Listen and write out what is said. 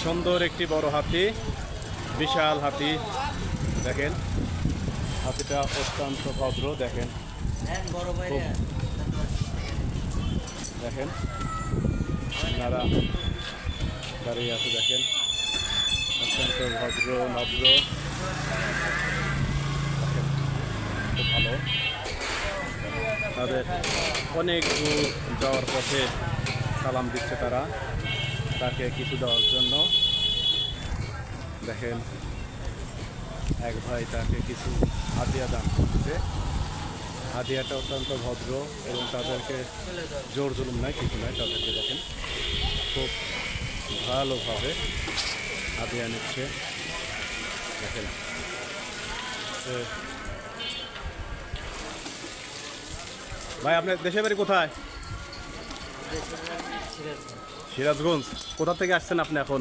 সুন্দর একটি বড় হাতি, বিশাল হাতি। দেখেন হাতিটা অত্যন্ত ভদ্র। দেখেন দেখেন আপনারা দাঁড়িয়ে আছে। দেখেন অত্যন্ত ভদ্র নম্র। দেখেন খুব ভালো। তাদের অনেক দূর যাওয়ার পথে সালাম দিচ্ছে তারা, তাকে কিছু দেওয়ার জন্য। দেখেন এক ভাই তাকে কিছু হাদিয়া দান করছে। হাদিয়াটা অত্যন্ত ভদ্র এবং তাদেরকে জোর জুলুম নয়, কিছু নয়। তাদেরকে দেখেন খুব ভালোভাবে হাদিয়া নিচ্ছে। দেখেন ভাই আপনার দেশের বাড়ি কোথায়? সিরাজগঞ্জ। কোথা থেকে আসছেন আপনি এখন?